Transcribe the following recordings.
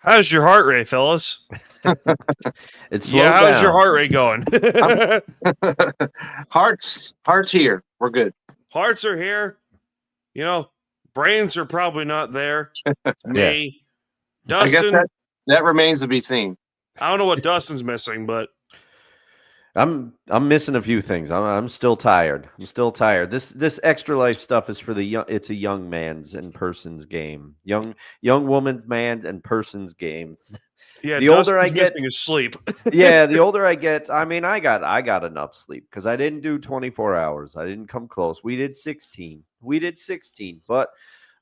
How's your heart rate, fellas? It's how's your heart rate going? Hearts here. We're good. Hearts are here. Brains are probably not there. It's me. Dustin. I guess that remains to be seen. I don't know what Dustin's missing, but I'm missing a few things. I'm still tired. This extra life stuff is for the young. It's a young man's and person's game. Young woman's man and person's games. Yeah, the Dustin's older I get, missing his sleep. Yeah, the older I get, I mean, I got enough sleep because I didn't do 24 hours. I didn't come close. We did 16, but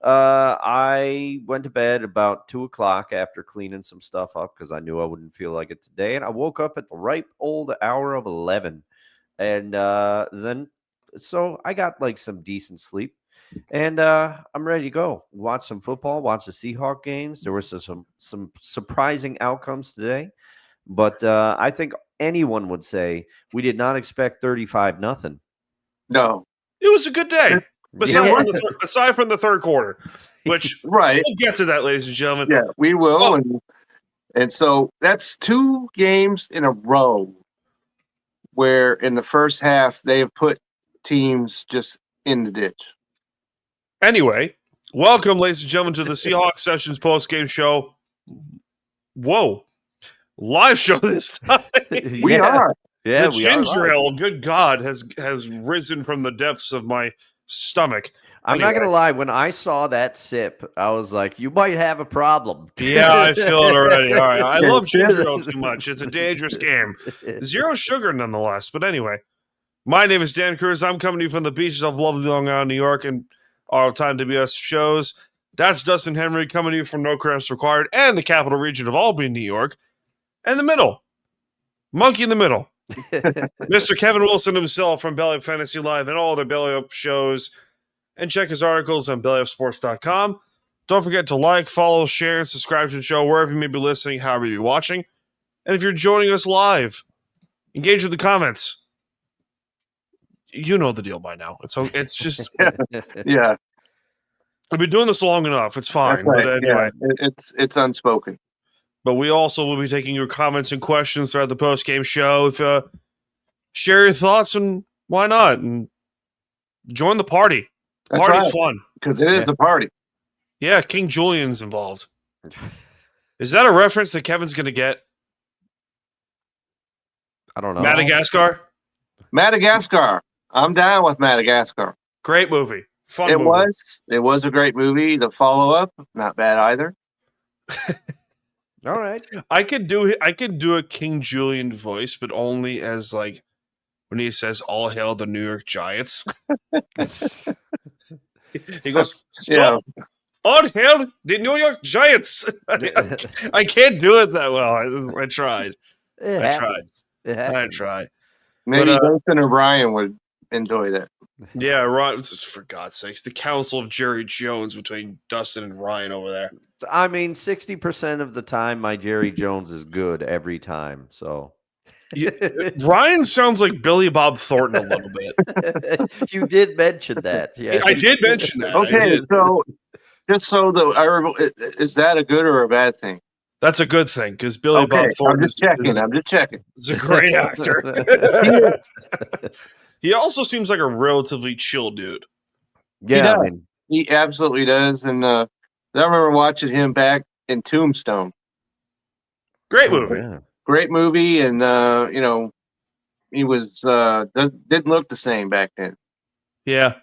I went to bed about 2:00 after cleaning some stuff up because I knew I wouldn't feel like it today, and I woke up at the ripe old hour of 11, and so I got like some decent sleep. And I'm ready to go. Watch some football, watch the Seahawks games. There were some surprising outcomes today. But I think anyone would say we did not expect 35-0. No. It was a good day. Aside from the third quarter, which right. We'll get to that, ladies and gentlemen. Yeah, we will. And so that's 2 games in a row where in the first half they have put teams just in the ditch. Anyway, welcome, ladies and gentlemen, to the Seahawks Sessions postgame show. Whoa. Live show this time. We are. Yeah, the ginger ale, good God, has risen from the depths of my stomach. I'm not going to lie. When I saw that sip, I was like, you might have a problem. Yeah, I feel it already. All right. I love ginger ale too much. It's a dangerous game. 0 sugar, nonetheless. But anyway, my name is Dan Cruz. I'm coming to you from the beaches of lovely Long Island, New York, and our time WS shows. That's Dustin Henry coming to you from No Credits Required and the capital region of Albany, New York. And the middle. Monkey in the middle. Mr. Kevin Wilson himself from Belly Up Fantasy Live and all the Belly Up shows. And check his articles on bellyupsports.com. Don't forget to like, follow, share, and subscribe to the show wherever you may be listening, however you be watching. And if you're joining us live, engage with the comments. You know the deal by now. It's just yeah. I've been doing this long enough. It's fine. Right. But anyway, yeah. It's unspoken. But we also will be taking your comments and questions throughout the post-game show. If share your thoughts and why not? And join the party. Party's fun. Because it is the party. Yeah, King Julian's involved. Is that a reference that Kevin's going to get? I don't know. Madagascar. I'm down with Madagascar. Great movie. Fun movie. It was a great movie. The follow-up, not bad either. All right. I could do a King Julian voice, but only as like when he says "All hail the New York Giants." He goes, "Stop! Yeah. All hail the New York Giants." I can't do it that well. I tried. I tried. Maybe Dustin or Brian would enjoy that. Yeah, Ryan, for God's sakes, the council of Jerry Jones between Dustin and Ryan over there. I mean, 60% of the time, my Jerry Jones is good every time. So Ryan sounds like Billy Bob Thornton a little bit. You did mention that. Yeah, I did mention that. Okay, so just so is that a good or a bad thing? That's a good thing because Billy Bob Thornton. I'm just checking. He's a great actor. He also seems like a relatively chill dude. Yeah, he absolutely does. And I remember watching him back in Tombstone. Great movie. Yeah. Great movie, and he was didn't look the same back then. Yeah,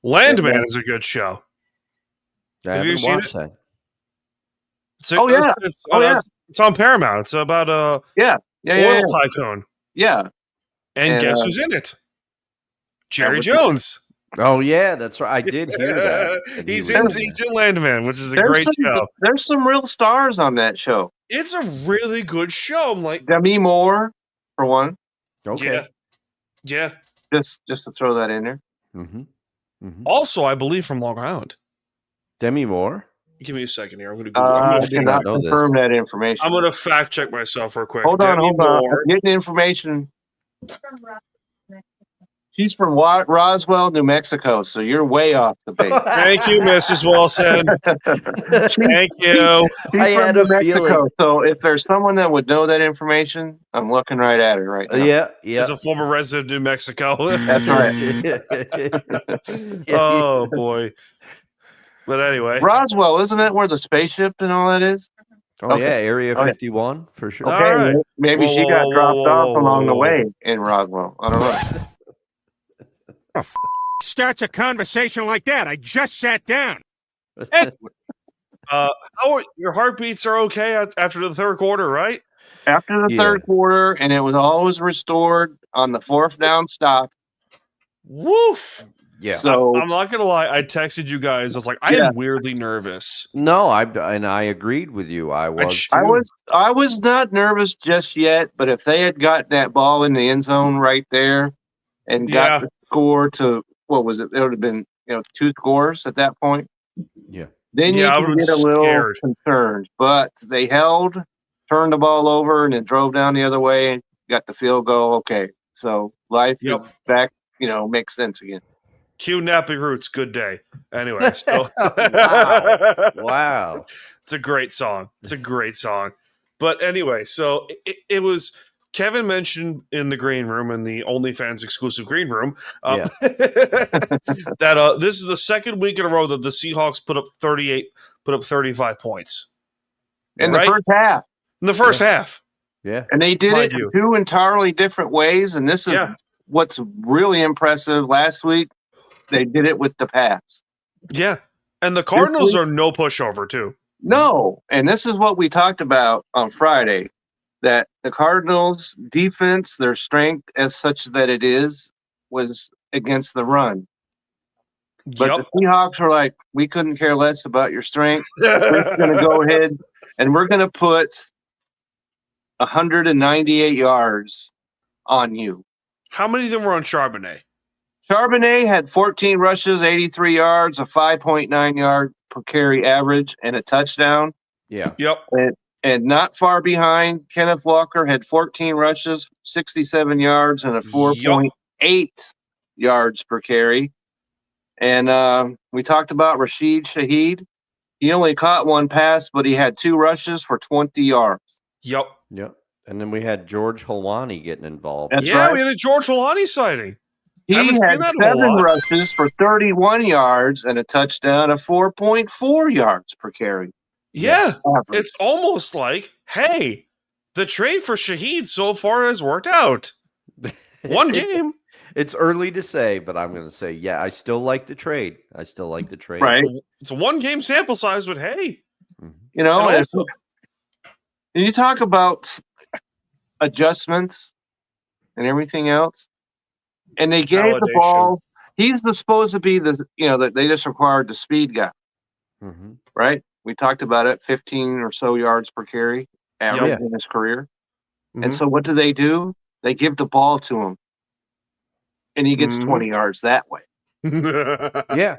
Landman is a good show. Have you seen it? That. It's on Paramount. It's about a oil tycoon. Yeah, and guess who's in it? Jerry Jones. Oh yeah, that's right. I did hear that. He's in Landman, which is a great show. There's some real stars on that show. It's a really good show. I'm like Demi Moore for one. Okay. Yeah. Just to throw that in there. Mm-hmm. Mm-hmm. Also, I believe from Long Island. Demi Moore. Give me a second here. I'm going to Google. I cannot confirm that information. I'm going to fact check myself real quick. Hold on. I'm getting information. She's from Roswell, New Mexico, so you're way off the base. Thank you, Mrs. Wilson. Thank you. She's I from had New a feeling. Mexico, so if there's someone that would know that information, I'm looking right at her right now. Yeah. As a former resident of New Mexico. That's right. Oh, boy. But anyway. Roswell, isn't it where the spaceship and all that is? Oh, Okay. yeah, Area Okay. 51, for sure. Okay, All right. maybe Whoa, she whoa, got whoa, dropped whoa, off whoa, along the whoa. way in Roswell. I don't know. Starts a conversation like that. I just sat down. How are, your heartbeats are okay after the third quarter, right? After the third quarter, and it was always restored on the fourth down stop. Woof. Yeah. So I'm not gonna lie. I texted you guys. I was like, I am weirdly nervous. No, I agreed with you. I was. I was not nervous just yet, but if they had got that ball in the end zone right there and got the score to what was it? It would have been 2 scores at that point. Yeah. Then you can get a little concerned, but they held, turned the ball over, and then drove down the other way and got the field goal. Okay, so life is back. Makes sense again. Cue Nappy Roots, good day. Anyway, so wow. It's a great song. It's a great song. But anyway, so it was Kevin mentioned in the green room, in the OnlyFans exclusive green room, that this is the second week in a row that the Seahawks put up 35 points. In the first half. In the first half. Yeah. And they did it in 2 entirely different ways, and this is what's really impressive. Last week, they did it with the pass. Yeah. And the Cardinals are no pushover, too. No. And this is what we talked about on Friday, that the Cardinals' defense, their strength as such that it is, was against the run. But the Seahawks were like, we couldn't care less about your strength. We're going to go ahead and we're going to put 198 yards on you. How many of them were on Charbonnet? Charbonnet had 14 rushes, 83 yards, a 5.9 yard per carry average, and a touchdown. Yeah. Yep. And not far behind, Kenneth Walker had 14 rushes, 67 yards, and a 4.8 yards per carry. And we talked about Rashid Shaheed. He only caught 1 pass, but he had 2 rushes for 20 yards. Yep. And then we had George Helwani getting involved. That's right. We had a George Helwani sighting. He had 7 rushes for 31 yards and a touchdown of 4.4 yards per carry. Yeah. It's almost like, hey, the trade for Shaheed so far has worked out. 1 game. It's early to say, but I'm going to say, yeah, I still like the trade. Right. It's a 1 game sample size, but hey. And you talk about adjustments and everything else. And they gave the ball. He's supposed to be that they just required the speed guy, right? We talked about it, 15 or so yards per carry average in his career. And so what do? They give the ball to him, and he gets 20 yards that way. Yeah.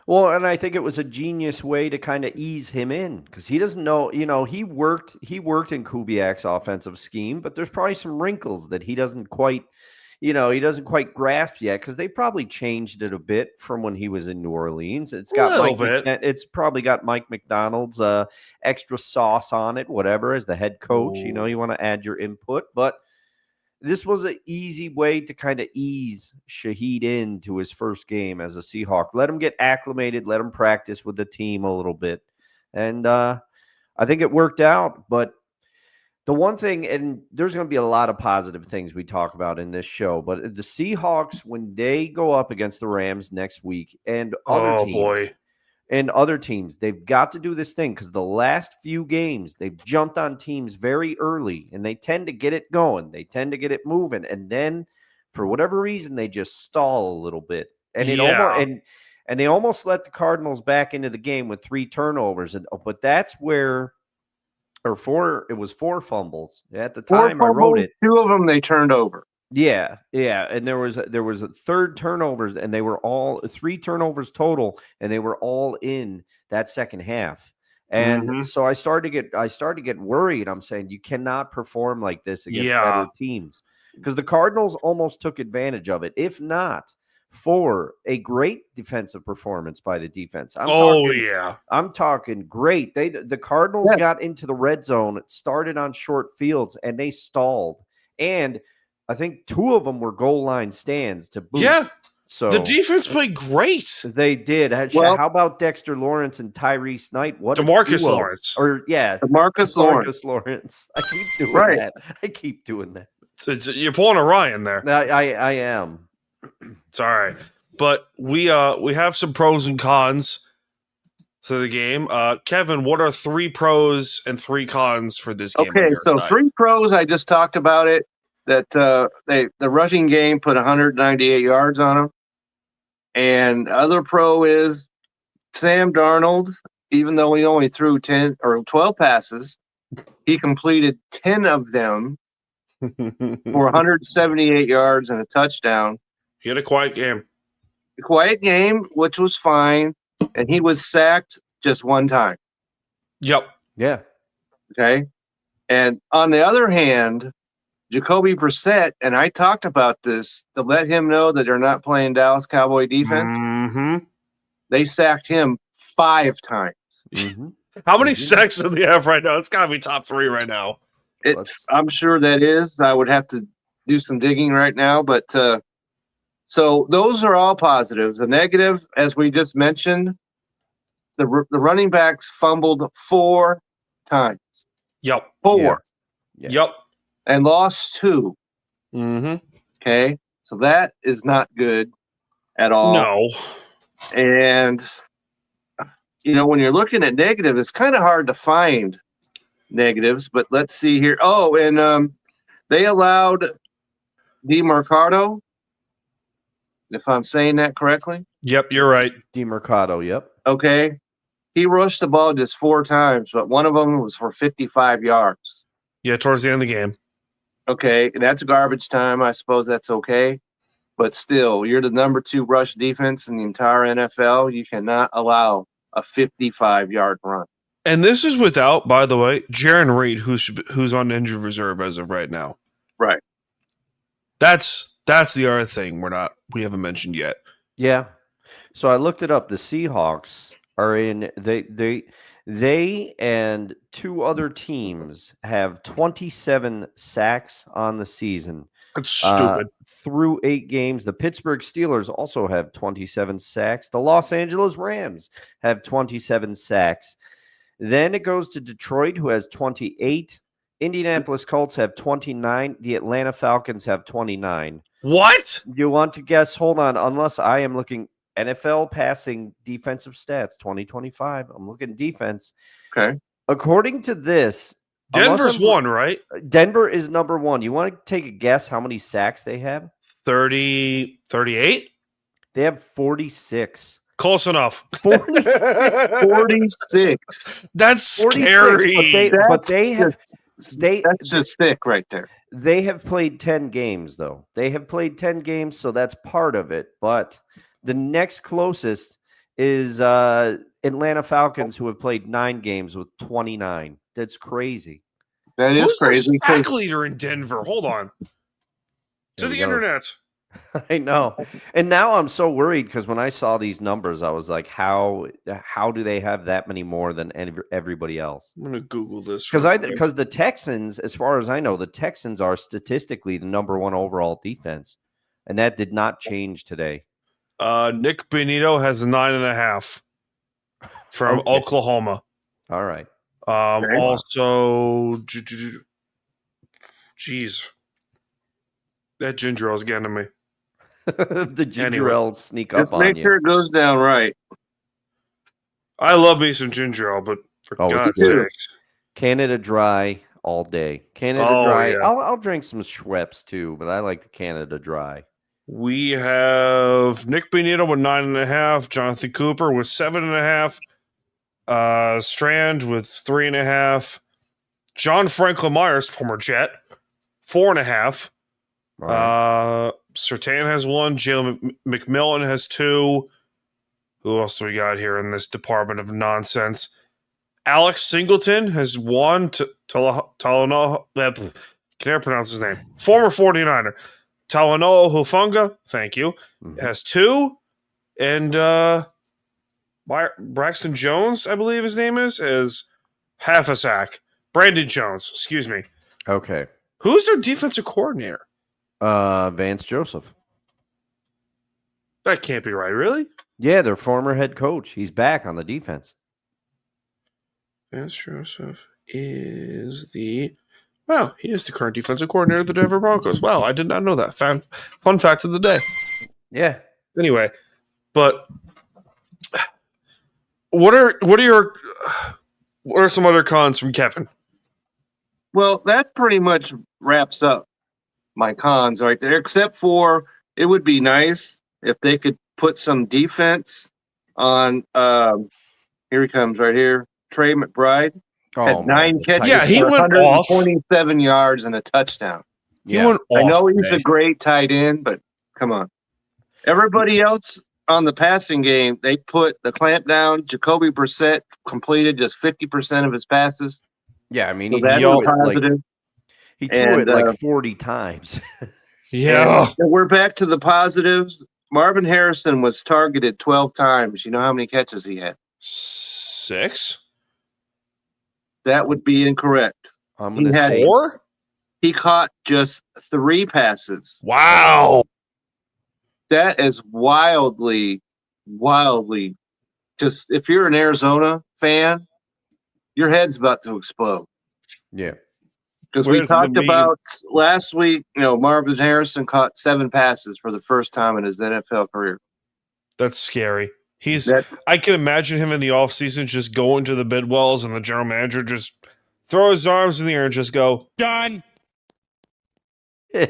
Well, and I think it was a genius way to kind of ease him in because he doesn't know, he worked in Kubiak's offensive scheme, but there's probably some wrinkles that he doesn't quite grasp yet because they probably changed it a bit from when he was in New Orleans. It's probably got Mike McDonald's extra sauce on it, whatever, as the head coach. Ooh. You want to add your input, but this was an easy way to kind of ease Shaheed into his first game as a Seahawk. Let him get acclimated, let him practice with the team a little bit. And I think it worked out, but the one thing, and there's going to be a lot of positive things we talk about in this show, but the Seahawks, when they go up against the Rams next week and other teams, they've got to do this thing because the last few games, they've jumped on teams very early, and they tend to get it going. They tend to get it moving, and then for whatever reason, they just stall a little bit. And they almost let the Cardinals back into the game with 3 turnovers, but that's where – it was 4 fumbles at the time. I wrote it. 2 of them they turned over. Yeah, and there was a third turnovers, and they were all 3 turnovers total, and they were all in that second half. And so I started to get worried. I'm saying you cannot perform like this against better teams. because the Cardinals almost took advantage of it, if not for a great defensive performance by the defense. I'm talking great. The Cardinals got into the red zone, it started on short fields, and they stalled. And I think 2 of them were goal line stands to boot. Yeah. So the defense played great. They did. Well, how about Dexter Lawrence and Tyrese Knight? What DeMarcus Lawrence. DeMarcus Lawrence. I keep doing that. I keep doing that. You're pulling a Ryan there. I am. It's all right. But we have some pros and cons to the game. Kevin, what are 3 pros and 3 cons for this game? Okay, so 3 pros, I just talked about it. That the rushing game put 198 yards on them. And other pro is Sam Darnold, even though he only threw 10 or 12 passes, he completed 10 of them for 178 yards and a touchdown. He had a quiet game. A quiet game, which was fine. And he was sacked just 1 time. Yep. Yeah. Okay. And on the other hand, Jacoby Brissett, and I talked about this to let him know that they're not playing Dallas Cowboy defense. Mm-hmm. They sacked him 5 times. Mm-hmm. How many sacks do they have right now? It's got to be top 3 right now. I'm sure that is. I would have to do some digging right now. But so those are all positives. The negative, as we just mentioned, the running backs fumbled 4 times. Yep. 4. Yeah. Yep. And lost 2. Mm-hmm. Okay. So that is not good at all. No. And, when you're looking at negative, it's kind of hard to find negatives, but let's see here. Oh, and they allowed DeMarcado, if I'm saying that correctly. Yep, you're right. DeMarcado, yep. Okay. He rushed the ball just 4 times, but one of them was for 55 yards. Yeah, towards the end of the game. Okay, that's garbage time. I suppose that's okay. But still, you're the number 2 rush defense in the entire NFL. You cannot allow a 55-yard run. And this is without, by the way, Jaron Reed, who's on injured reserve as of right now. Right. That's the other thing we haven't mentioned yet. Yeah. So I looked it up. The Seahawks are in they and 2 other teams have 27 sacks on the season. That's stupid. Through 8 games. The Pittsburgh Steelers also have 27 sacks. The Los Angeles Rams have 27 sacks. Then it goes to Detroit, who has 28. Indianapolis Colts have 29. The Atlanta Falcons have 29. What? You want to guess? Hold on. Unless I am looking NFL passing defensive stats 2025. I'm looking defense. Okay. According to this, Denver's 1, right? Denver is number 1. You want to take a guess how many sacks they have? 38? They have 46. Close enough. 46. 46. That's 46, scary. That's just thick right there. They have played 10 games, though. They have played 10 games, so that's part of it. But the next closest is Atlanta Falcons, who have played 9 games with 29. That's crazy. That is crazy. Who's the sack leader in Denver? Hold on. To the internet. I know. And now I'm so worried because when I saw these numbers, I was like, how do they have that many more than everybody else? I'm going to Google this. Because the Texans, as far as I know, the Texans are statistically the number 1 overall defense. And that did not change today. Nick Benito has 9.5 from Oklahoma. All right. Also, geez, that ginger ale's getting to me. The ginger ale sneak up Just on make you. sure it goes down right. I love me some ginger ale, but for God's sakes. Canada Dry all day. Canada Dry. Yeah. I'll drink some Schweppes too, but I like the Canada Dry. We have Nick Benito with 9.5, Jonathan Cooper with 7.5, Strand with 3.5, John Franklin Myers, former Jet, 4.5. Right. Surtain has 1. Jalen McMillan has 2. Who else do we got here in this department of nonsense? Alex Singleton has 1. can never pronounce his name. Former 49er. Talanoa Hufunga, thank you, has 2. And Braxton Jones, I believe his name is half a sack. Brandon Jones, excuse me. Okay. Who's their defensive coordinator? Vance Joseph. That can't be right, really? Yeah, their former head coach. He's back on the defense. Vance Joseph is the... Wow, he is the current defensive coordinator of the Denver Broncos. Wow, I did not know that. Fun fact of the day. Yeah. Anyway, but what are some other cons from Kevin? Well, that pretty much wraps up my cons right there, except for it would be nice if they could put some defense on. Here he comes right here. Trey McBride had 9 catches. Yeah, he went off. 127 yards and a touchdown. He went off. I know he's today. a great tight end, but come on. Everybody else on the passing game, they put the clamp down. Jacoby Brissett completed just 50% of his passes. Yeah, I mean, So he that's threw positive. he threw it like 40 times. Yeah. And we're back to the positives. Marvin Harrison was targeted 12 times. You know how many catches he had? 6? That would be incorrect. I'm going to had say 4? He caught just 3 passes. Wow. That is wildly just, if you're an Arizona fan, your head's about to explode. Yeah. Because we Where's the talked meme? about last week, Marvin Harrison caught 7 passes for the first time in his NFL career. That's scary. I can imagine him in the offseason just going to the Bidwells and the general manager just throw his arms in the air and just go, Done. And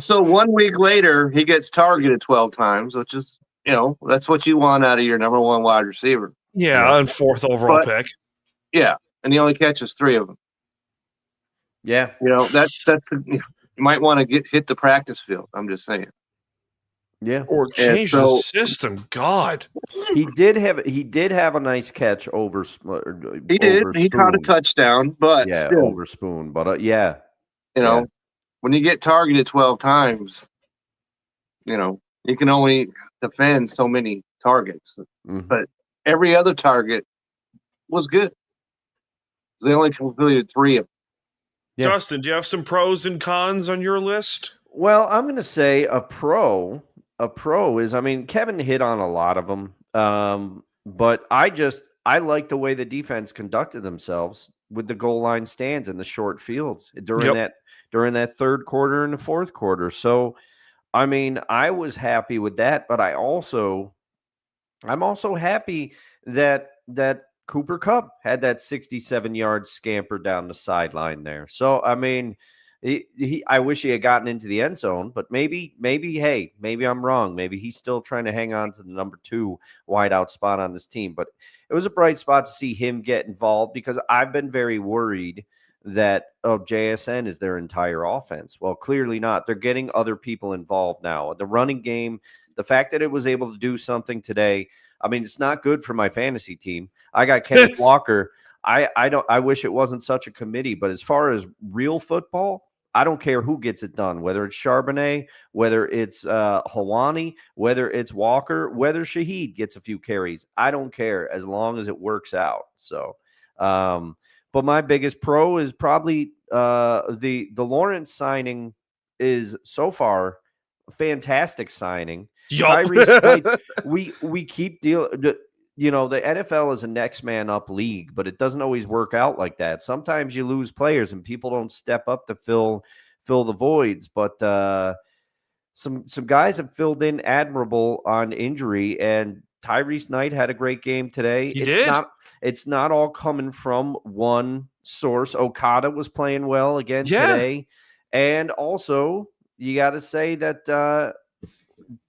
so 1 week later, he gets targeted 12 times, which is, that's what you want out of your number 1 wide receiver. yeah, and 4th overall pick. Yeah, and he only catches 3 of them. Yeah. That's you might want to hit the practice field. I'm just saying. Yeah. Or change the system. God. He did have a nice catch over. He did. Over He caught a Spoon. touchdown, but Yeah, still, over Spoon. But yeah. When you get targeted 12 times, you can only defend so many targets. Mhm. But every other target was good. They only completed 3 of them. Yeah. Dustin, do you have some pros and cons on your list? Well, I'm going to say a pro is, Kevin hit on a lot of them. But I like the way the defense conducted themselves with the goal line stands and the short fields during that third quarter and the fourth quarter. So, I was happy with that, but I'm also happy that Cooper Kupp had that 67-yard scamper down the sideline there. So, I wish he had gotten into the end zone, but maybe I'm wrong. Maybe he's still trying to hang on to the number 2 wideout spot on this team. But it was a bright spot to see him get involved because I've been very worried that JSN is their entire offense. Well, clearly not. They're getting other people involved now. The running game, the fact that it was able to do something today, it's not good for my fantasy team. I got Kenneth Walker. I wish it wasn't such a committee, but as far as real football, I don't care who gets it done, whether it's Charbonnet, whether it's Hawani, whether it's Walker, whether Shaheed gets a few carries. I don't care as long as it works out. So, but my biggest pro is probably the Lawrence signing is so far a fantastic signing. Tyrese, we keep dealing. The NFL is a next man up league, but it doesn't always work out like that. Sometimes you lose players and people don't step up to fill the voids. But some guys have filled in admirable on injury, and Tyrese Knight had a great game today. It's not all coming from one source. Okada was playing well again today, and also you got to say that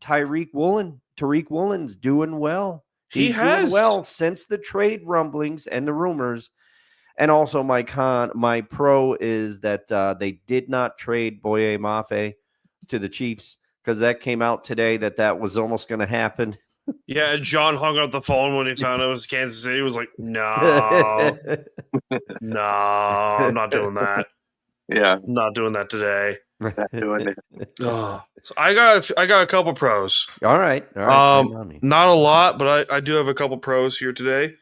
Tariq Woolen's doing well. He's doing well since the trade rumblings and the rumors. And also my pro is that they did not trade Boye Mafe to the Chiefs because that came out today that was almost going to happen. Yeah, and John hung up the phone when he found out it was Kansas City. He was like, no, no, I'm not doing that. Yeah, I'm not doing that today. not doing it. Oh. So I got a couple pros. All right. Not a lot, but I do have a couple pros here today.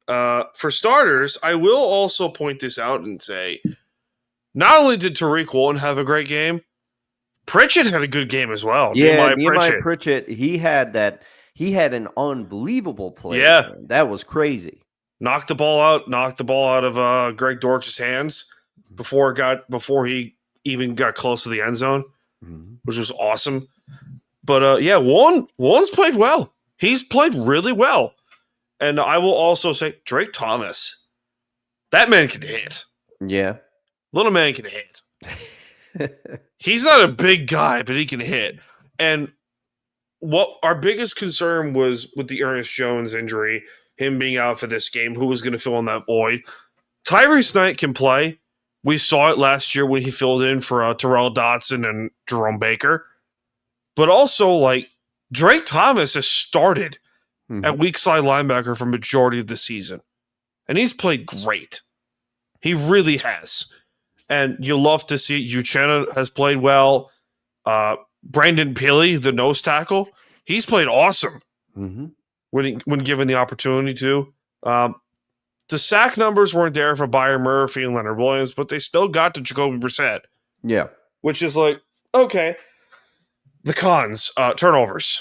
For starters, I will also point this out and say, not only did Tariq Woolen have a great game, Pritchett had a good game as well. Yeah, Nehemiah Pritchett, he had an unbelievable play. Yeah. Man. That was crazy. Knocked the ball out of Greg Dortch's hands before he even got close to the end zone, which was awesome. But Woolen's played well. He's played really well. And I will also say Drake Thomas, that man can hit. Yeah. Little man can hit. He's not a big guy, but he can hit. And what our biggest concern was with the Ernest Jones injury, him being out for this game, who was going to fill in that void. Tyrese Knight can play. We saw it last year when he filled in for Terrell Dotson and Jerome Baker. But also, like, Drake Thomas has started at weak side linebacker for majority of the season. And he's played great. He really has. And you love to see Uchenna has played well. Brandon Pilley, the nose tackle, he's played awesome when given the opportunity to. The sack numbers weren't there for Byron Murphy and Leonard Williams, but they still got to Jacoby Brissett. Yeah. Which is like, okay. The cons, turnovers.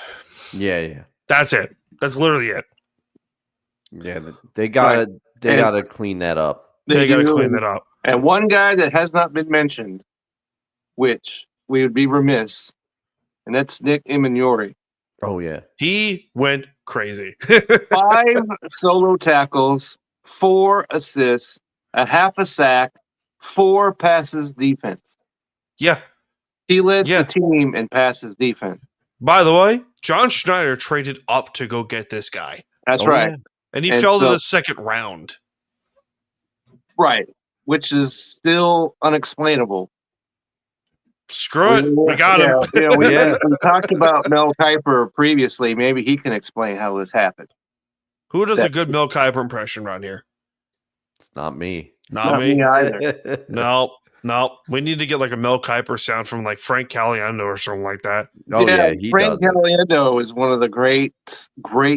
Yeah. That's it. That's literally it. Yeah, they gotta clean that up. They gotta clean that up. And one guy that has not been mentioned, which we would be remiss, and that's Nick Imaniori. Oh, yeah. He went crazy. 5 solo tackles, 4 assists, a half a sack, 4 passes defense. Yeah. He led the team in passes defense. By the way, John Schneider traded up to go get this guy. That's right. Yeah. And he fell to the second round. Right. Which is still unexplainable. Screw it. We got him. We talked about Mel Kiper previously. Maybe he can explain how this happened. Who does a good Mel Kiper impression around here? It's not me. Not me either. No. We need to get like a Mel Kiper sound from like Frank Caliendo or something like that. Oh, yeah. Frank Caliendo is one of the great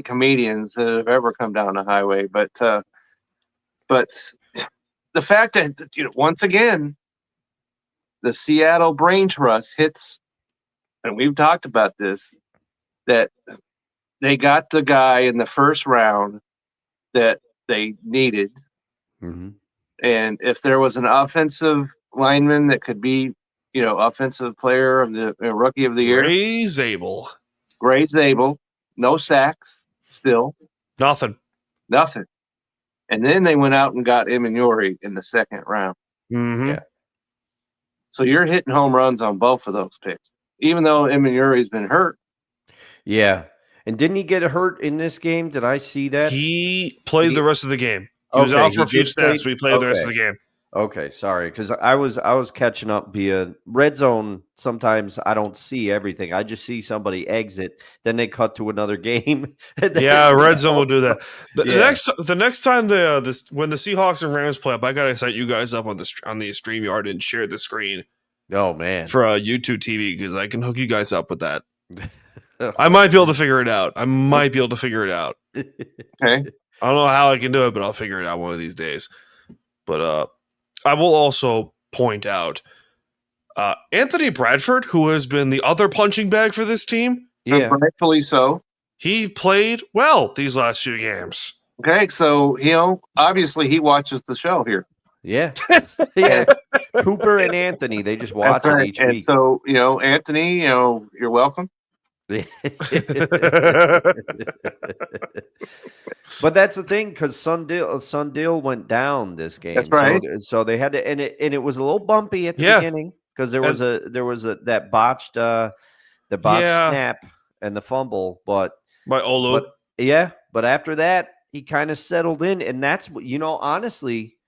comedians that have ever come down the highway. But the fact that, once again, the Seattle Brain Trust hits, and we've talked about this, that they got the guy in the first round that they needed. And if there was an offensive lineman that could be, offensive player of the rookie of the year, Gray Zabel, no sacks, still nothing. And then they went out and got Imaniori in the second round. Yeah. So you're hitting home runs on both of those picks, even though Imaniori's been hurt. Yeah. And didn't he get hurt in this game? Did I see that? He played the rest of the game. He was out for a few snaps, but he played the rest of the game. Okay, sorry, because I was catching up via Red Zone. Sometimes I don't see everything. I just see somebody exit, then they cut to another game. Yeah, Red Zone will do that. The next time when the Seahawks and Rams play up, I gotta set you guys up on the StreamYard and share the screen. Oh man, for YouTube TV because I can hook you guys up with that. I might be able to figure it out. Okay. I don't know how I can do it, but I'll figure it out one of these days. But I will also point out Anthony Bradford, who has been the other punching bag for this team. Yeah, rightfully so. He played well these last few games. Okay, so obviously he watches the show here. Yeah, yeah. Cooper and Anthony, they just watch it each week. So Anthony, you're welcome. But that's the thing, because Sundil went down this game. That's right. So they had to, and it was a little bumpy at the beginning because there was that botched snap and the fumble, but by Olu. But after that he kind of settled in, and that's what honestly,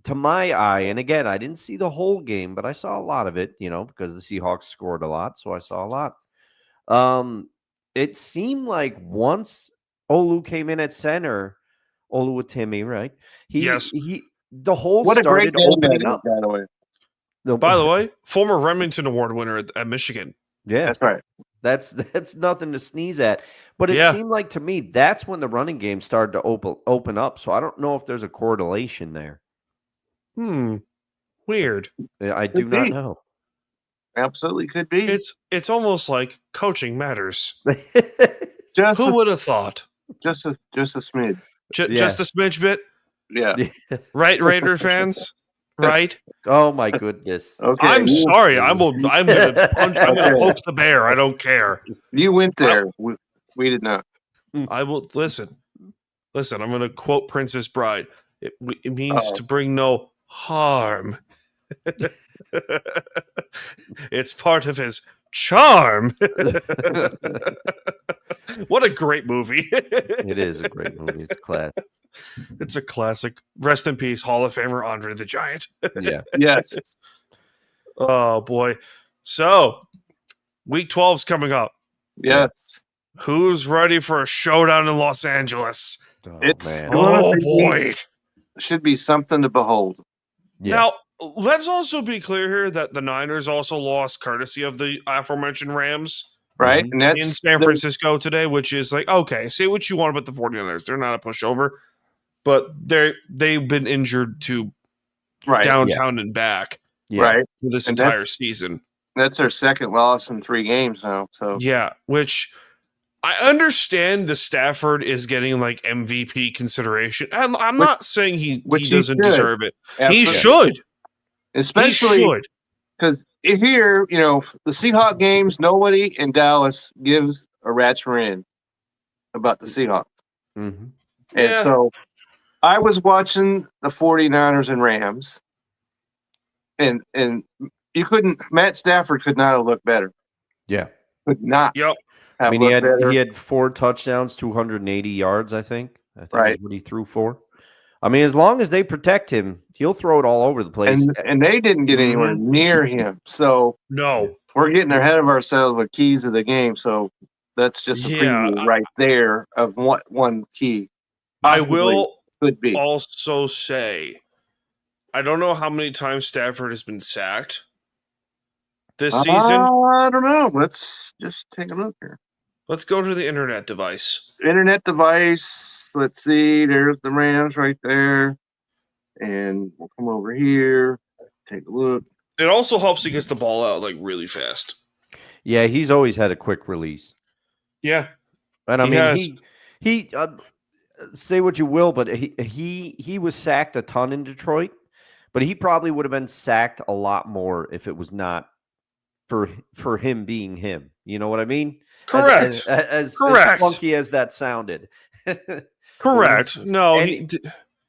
to my eye, and again, I didn't see the whole game, but I saw a lot of it, because the Seahawks scored a lot, so I saw a lot. it seemed like once Olu came in at center, Oluwatimi, right? Yes. The hole What a great started game that opening is, up. by the way. By the way, former Remington Award winner at Michigan. Yeah, That's right. that's nothing to sneeze at. But it Yeah. seemed like to me that's when the running game started to open up. So I don't know if there's a correlation there. Weird. I do not know. Absolutely could be. It's almost like coaching matters. just Who a, would have thought? just a smidge. Just a smidge bit, Yeah. right, Raider fans? Right? Oh my goodness. Okay. I'm sorry. I'm gonna punch. I'm gonna Okay. poke the bear. I don't care. You went there. We did not. I will listen. Listen. I'm gonna quote Princess Bride. It means to bring no harm. It's part of his charm. What a great movie. It is a great movie. It's class. It's a classic. Rest in peace, Hall of Famer Andre the Giant. Yeah. Yes. Oh boy. So week 12's coming up. Yes. Who's ready for a showdown in Los Angeles? Oh, It's man. Oh boy. Should be something to behold. Yeah. Now, let's also be clear here that the Niners also lost courtesy of the aforementioned Rams Right? Mhm. And that's in San Francisco today, which is like, okay, say what you want about the 49ers. They're not a pushover, but they've been injured to right. downtown and back Yeah. Right. for this And entire season. That's their second loss in 3 games now. So Yeah, which I understand the Stafford is getting like MVP consideration. And I'm not saying he which he doesn't should. deserve it. He Absolutely. should. Especially He should. because here, the Seahawks games, nobody in Dallas gives a rat's rear about the Seahawks. Mhm. And Yeah. so I was watching the 49ers and Rams, and Matt Stafford could not have looked better. Yeah. Could not Yep. have I mean, looked better. he had 4 touchdowns, 280 yards, I think. Right. Is what he threw for. I mean, as long as they protect him, he'll throw it all over the place. and they didn't get anywhere near him. So No. we're getting ahead of ourselves with keys of the game. So that's just a preview right there of what one key I possibly will could be. also say, I don't know how many times Stafford has been sacked this season. I don't know. Let's just take a look here. Let's go to the internet device. Internet device. Let's see. There's the Rams right there. And we'll come over here. Take a look. It also helps he gets the ball out like really fast. Yeah, he's always had a quick release. Yeah. And I He mean, has. he say what you will, but he was sacked a ton in Detroit, but he probably would have been sacked a lot more if it was not for him being him. You know what I mean? Correct. As Correct. funky as that sounded. Correct. No, And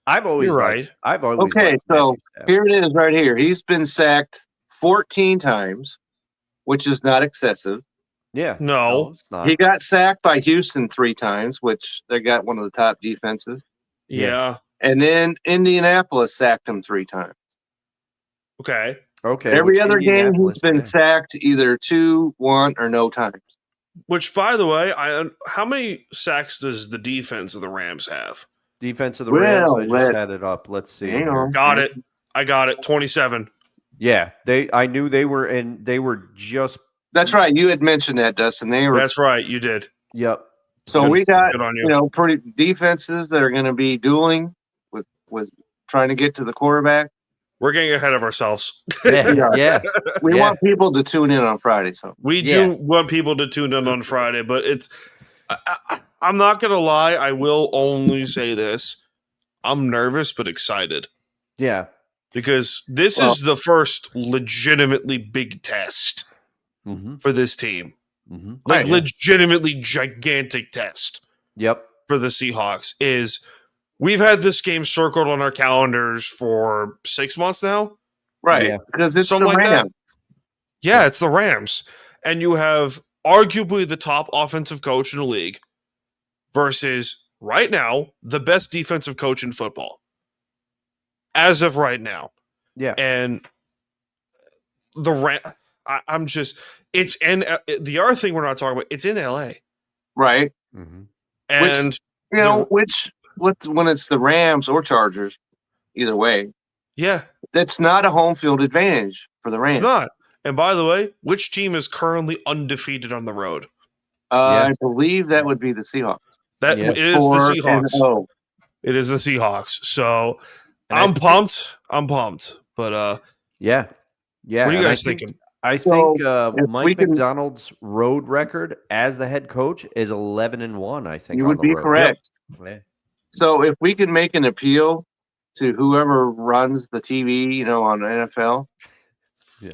I've always you're liked- right. I've always Okay, liked so Matthew Stafford. here it is right here. He's been sacked 14 times, which is not excessive. Yeah. No. it's not. He got sacked by Houston 3 times, which they got one of the top defenses. Yeah. And then Indianapolis sacked him 3 times. Okay. Okay. Every which other game he's Indianapolis been fan? sacked either 2, 1, or no times. Which, by the way, how many sacks does the defense of the Rams have? Defense of the Rams. Well, I just let's- had it up. Let's see. Hang here. on. Got it. I got it. 27. Yeah, I knew they were, and they were just. That's right. You had mentioned that, Dustin. They were That's right. You did. Yep. so Good- we got good on you. pretty defenses that are going to be dueling with trying to get to the quarterback. We're getting ahead of ourselves. Yeah. Yeah. We Yeah. want people to tune in on Friday. So We Yeah. do want people to tune in on Friday, but I'm not going to lie. I will only say this. I'm nervous but excited Yeah. because this is the first legitimately big test Mm-hmm. for this team. Mm-hmm. Like Right. legitimately gigantic test Yep. for the Seahawks is we've had this game circled on our calendars for 6 months now. right, Yeah. because it's Something the like that. Rams. Yeah, it's the Rams. And you have arguably the top offensive coach in the league versus right now the best defensive coach in football. As of right now. Yeah. And the I'm just it's in the other thing we're not talking about, it's in LA. Right. Mm-hmm. And when it's the Rams or Chargers, either way, yeah, that's not a home field advantage for the Rams. it's not. And by the way, which team is currently undefeated on the road? I believe that would be the Seahawks. It is the Seahawks. 4-0. It is the Seahawks. So I'm pumped. But yeah. What are you guys thinking? I think Mike McDonald's road record as the head coach is 11-1. I think you would be correct. Yeah. So if we can make an appeal to whoever runs the TV, on NFL,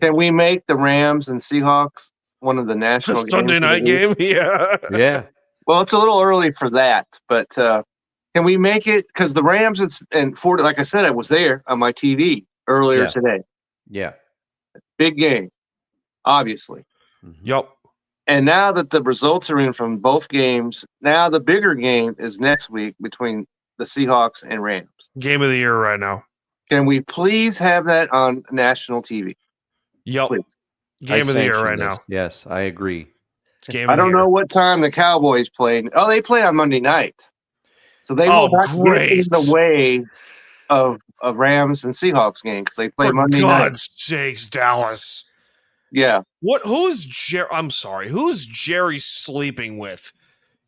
can we make the Rams and Seahawks one of the national Sunday night game? Yeah. Yeah. Well, it's a little early for that, but can we make it? Because the Rams like I said, I was there on my TV earlier today. Yeah. Big game, obviously. Mm-hmm. Yep. And now that the results are in from both games, now the bigger game is next week between the Seahawks and Rams. Game of the year right now. Can we please have that on national TV? Yep. Please. Game of the year right now. Yes, I agree. It's game of I the don't year. know what time the Cowboys played. Oh, they play on Monday night. So they will not get in the way of a Rams and Seahawks game because they play Monday night. For God's sakes, Dallas. Yeah. Who's Jerry sleeping with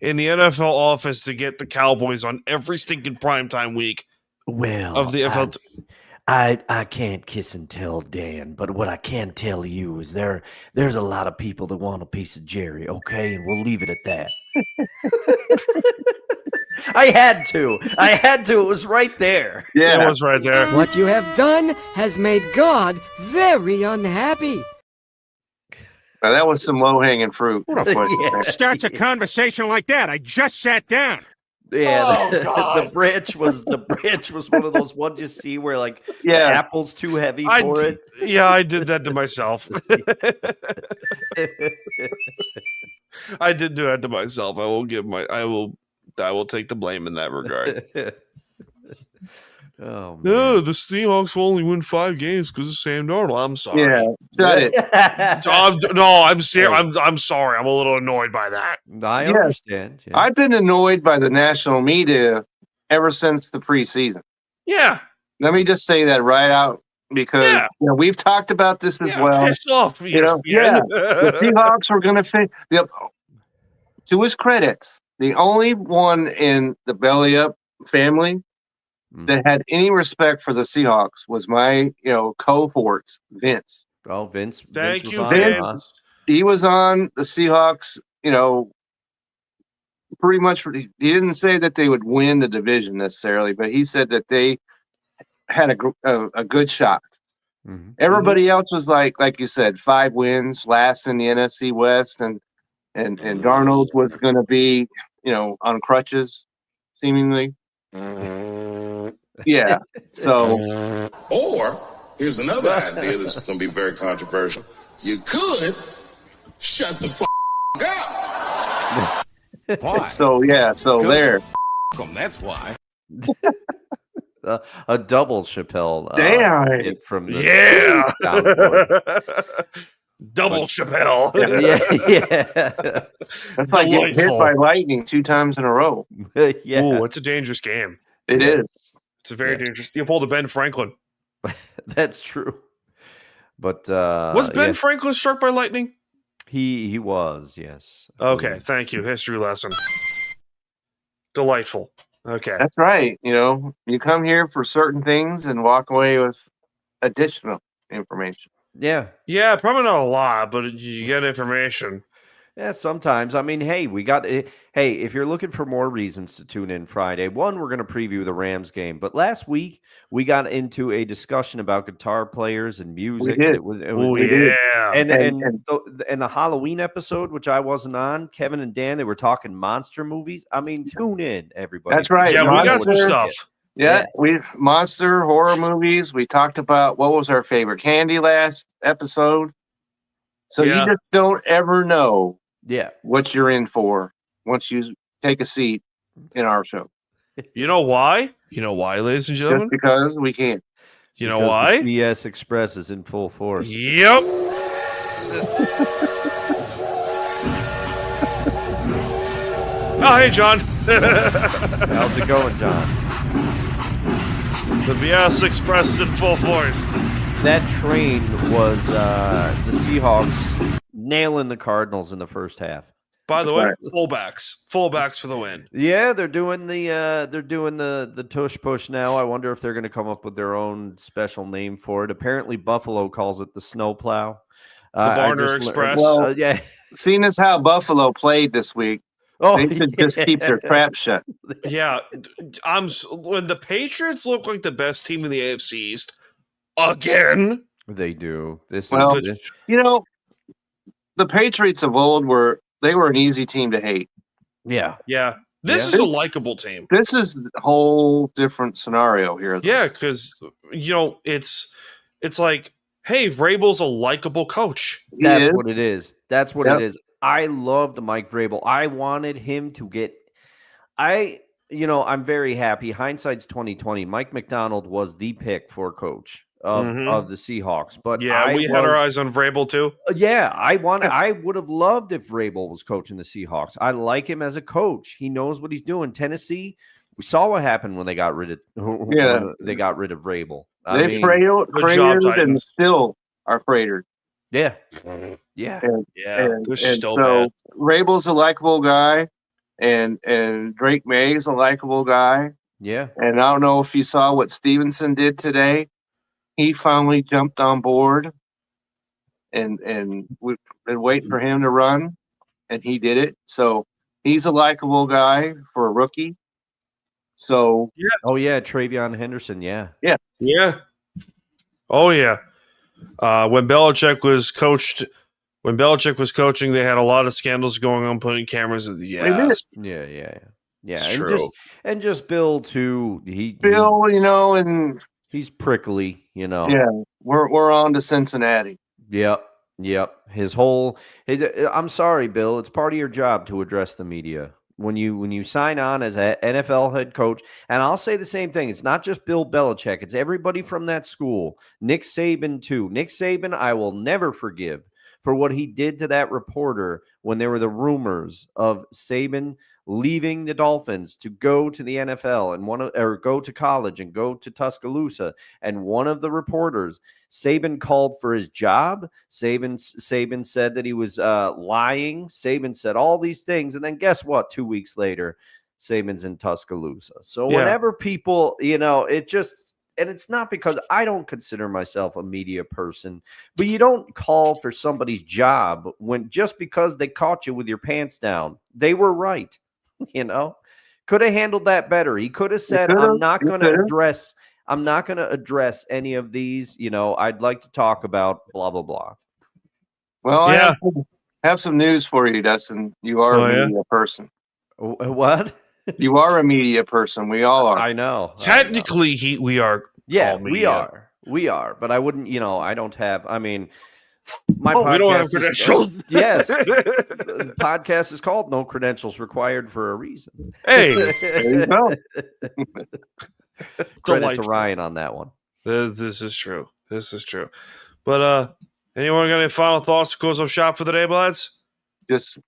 in the NFL office to get the Cowboys on every stinking primetime week? Well, of the NFL. I can't kiss and tell, Dan, but what I can tell you is there's a lot of people that want a piece of Jerry, okay? And we'll leave it at that. I had to. It was right there. Yeah, it was right there. What you have done has made God very unhappy. Now, that was some low-hanging fruit. Starts a conversation like that. I just sat down. Yeah, the branch was one of those ones you see where the apple's too heavy for it. Yeah, I did that to myself. I did do that to myself. I will take the blame in that regard. Oh, man. No, the Seahawks will only win 5 games because of Sam Darnold. I'm sorry. Yeah, shut it. I'm serious. I'm sorry. I'm a little annoyed by that. I understand. Yeah. I've been annoyed by the national media ever since the preseason. Yeah. Let me just say that right out because we've talked about this as well. Piss off, ESPN. The Seahawks were going to fit. To his credit, the only one in the Belly Up family that had any respect for the Seahawks was my, cohort, Vince. Oh, Vince. Thank you, Vince. He was on the Seahawks, pretty much. He didn't say that they would win the division necessarily, but he said that they had a good shot. Mm-hmm. Everybody else was like you said, 5 wins, last in the NFC West, and Darnold was going to be, on crutches, seemingly. Yeah. So, or here's another idea that's going to be very controversial. You could shut the up. Why? So there. That's why. A double Chappelle. Damn. From the double Chappelle. Yeah. That's like getting hit by lightning 2 times in a row. Yeah. Ooh, it's a dangerous game. It is. It's a very dangerous. You pulled a Ben Franklin. That's true. But was Ben Franklin struck by lightning? He was, yes. Okay, thank you. History lesson. Delightful. Okay. That's right. You come here for certain things and walk away with additional information. Yeah. Yeah, probably not a lot, but you get information. Yeah, sometimes. I mean, hey, if you're looking for more reasons to tune in Friday, one, we're going to preview the Rams game. But last week, we got into a discussion about guitar players and music. We did. And the Halloween episode, which I wasn't on, Kevin and Dan, they were talking monster movies. I mean, tune in, everybody. That's right. Yeah, we got some stuff. Yeah, we've monster horror movies. We talked about what was our favorite candy last episode. So you just don't ever know what you're in for once you take a seat in our show. You know why? Ladies and gentlemen? Just because we can. You know why? The BS Express is in full force. Yep. Oh, hey, John. How's it going, John? The BS Express is in full force. That train was the Seahawks nailing the Cardinals in the first half. By the way, fullbacks for the win. Yeah, they're doing the tush push now. I wonder if they're going to come up with their own special name for it. Apparently, Buffalo calls it the snowplow. The Barner Express. Well, yeah. Seeing as how Buffalo played this week, they should just keep their trap shut. Yeah, when the Patriots look like the best team in the AFC East again. They do. Well, you know, the Patriots of old were an easy team to hate. Yeah. Yeah. This is a likable team. This is a whole different scenario here. Yeah, because it's like, hey, Vrabel's a likable coach. That's what it is. That's what it is. I loved Mike Vrabel. I wanted him to get I'm very happy. Hindsight's 2020. Mike McDonald was the pick for coach of the Seahawks. But yeah, we had our eyes on Vrabel too. Yeah, I would have loved if Vrabel was coaching the Seahawks. I like him as a coach. He knows what he's doing. Tennessee, we saw what happened when they got rid of Vrabel. They cratered and still are cratered. Yeah. They're still so bad. Vrabel's a likable guy, and Drake May is a likable guy. Yeah. And I don't know if you saw what Stevenson did today. He finally jumped on board, and we've been waiting for him to run, and he did it. So he's a likable guy for a rookie. So Travion Henderson. Yeah. Oh yeah. When Belichick was coaching, they had a lot of scandals going on, putting cameras at the ass. Yeah. It's and true. just Bill too. And he's prickly. Yeah, we're on to Cincinnati. Yep. I'm sorry, Bill. It's part of your job to address the media. When you sign on as an NFL head coach, and I'll say the same thing. It's not just Bill Belichick. It's everybody from that school. Nick Saban, too. Nick Saban, I will never forgive for what he did to that reporter when there were the rumors of Saban leaving the Dolphins to go to the NFL and go to college and go to Tuscaloosa. And one of the reporters, Saban called for his job. Saban said that he was lying. Saban said all these things. And then guess what? 2 weeks later, Saban's in Tuscaloosa. So whenever people, it just, and it's not because I don't consider myself a media person, but you don't call for somebody's job just because they caught you with your pants down. They were right. Could have handled that better. He could have said, I'm not going to address any of these. I'd like to talk about blah, blah, blah. Well, I have some news for you, Dustin. You are a media person. What? You are a media person. We all are. I know. Technically, we are. Yeah, we are. We are. But I wouldn't, I don't have, my podcast we don't have credentials. Yes. The podcast is called No Credentials Required for a reason. Hey. There you go. Credit to Ryan on that one. This is true. But anyone got any final thoughts to close up shop for the day, lads? Just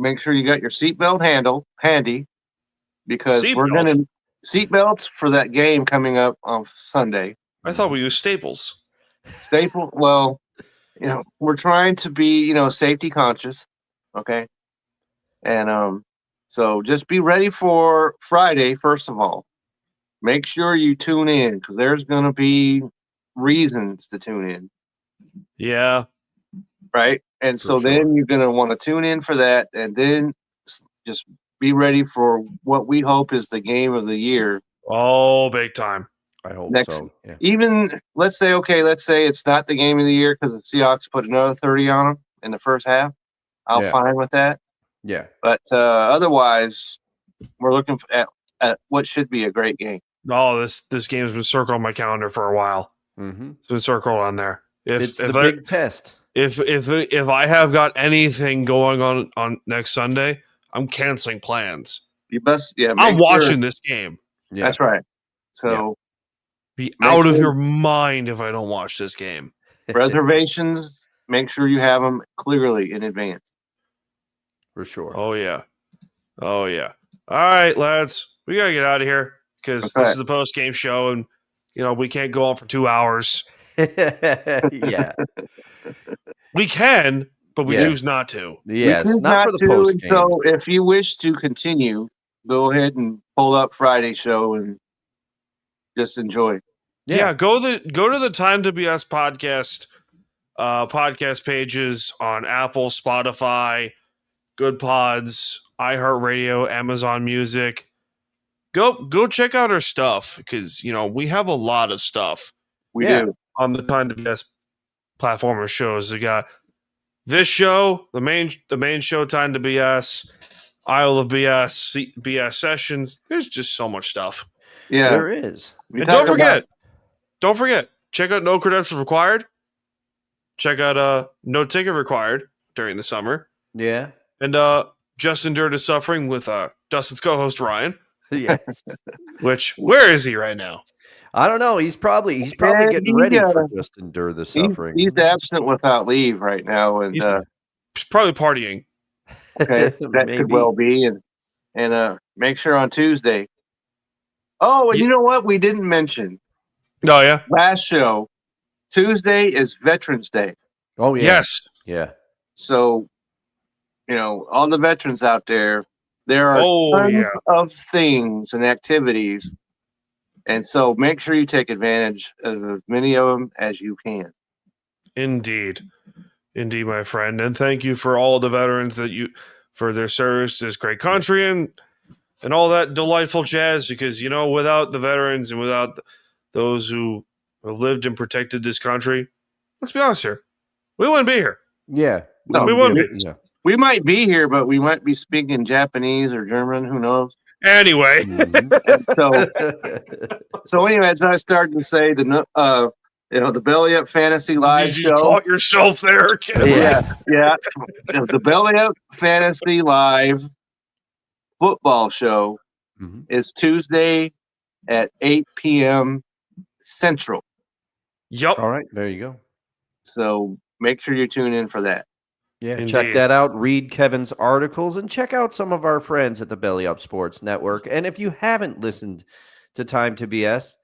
make sure you got your seatbelt handle handy, because we're going to seatbelts for that game coming up on Sunday. I thought we used Staples. Well, we're trying to be, safety conscious. Okay. And so just be ready for Friday, first of all. Make sure you tune in, because there's going to be reasons to tune in. Yeah. Right. And so then you're going to want to tune in for that, and then just be ready for what we hope is the game of the year. Oh, big time. I hope so. Yeah. Even let's say it's not the game of the year because the Seahawks put another 30 on them in the first half. I'm fine with that. Yeah. But otherwise, we're looking at what should be a great game. Oh, this game has been circled on my calendar for a while. Mm-hmm. It's been circled on there. It's the big test. If I have got anything going on next Sunday, I'm canceling plans. You best, I'm watching this game. Yeah. That's right. So be out of your mind if I don't watch this game. Reservations, make sure you have them clearly in advance. For sure. Oh yeah. Oh, yeah. All right, lads. We got to get out of here because this is the post-game show, and, we can't go on for 2 hours. Yeah. We can, but we choose not to. Yes, we choose not for the to, post and game. so if you wish to continue, go ahead and pull up Friday show and just enjoy. Yeah, go to the Time to BS podcast pages on Apple, Spotify, Good Pods, iHeartRadio, Amazon Music. Go check out our stuff because we have a lot of stuff. We do on the Time to BS platform of shows. We got this show, the main show, Time to BS, Isle of BS, BS Sessions. There's just so much stuff. Yeah, there is. And don't forget, check out No Credentials Required. Check out No Ticket Required during the summer. Yeah. And Just Endured His Suffering with Dustin's co-host Ryan. Yes. Where is he right now? I don't know. He's probably getting ready for Just Endure the Suffering. He's absent without leave right now, and he's probably partying. Okay, that could well be, and make sure on Tuesday. Oh, and you know what? We didn't mention. Oh yeah. Last show, Tuesday is Veterans Day. Oh yeah. Yes. Yeah. So, all the veterans out there, there are tons of things and activities, and so make sure you take advantage of as many of them as you can. Indeed, my friend, and thank you for all the veterans for their service to this great country and all that delightful jazz. Because without the veterans and without those who have lived and protected this country, let's be honest here, we wouldn't be here. Yeah, no, we wouldn't be. Yeah. We might be here, but we might be speaking Japanese or German. Who knows? Anyway, so anyways, I started to say the Belly Up Fantasy Live you show. You caught yourself there. Yeah. The Belly Up Fantasy Live football show is Tuesday at 8 p.m. Central. Yep. All right, there you go. So make sure you tune in for that. Yeah, Indeed. Check that out. Read Kevin's articles and check out some of our friends at the Belly Up Sports Network. And if you haven't listened to Time to BS,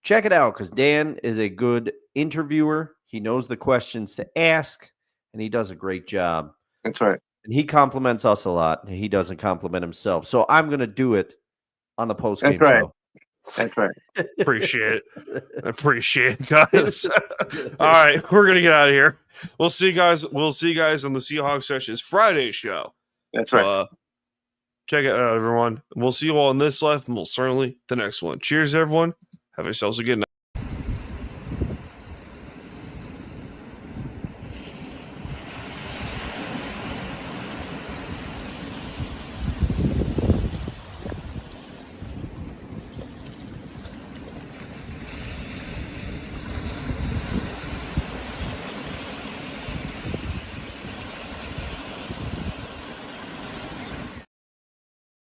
check it out because Dan is a good interviewer. He knows the questions to ask, and he does a great job. That's right. And he compliments us a lot. He doesn't compliment himself. So I'm going to do it on the post-game show. That's right. Appreciate it, guys. All right, we're gonna get out of here. We'll see you guys on the Seahawks Sessions Friday show. That's right. Check it out, everyone. We'll see you all in this life, and we'll certainly the next one. Cheers, everyone. Have yourselves a good night.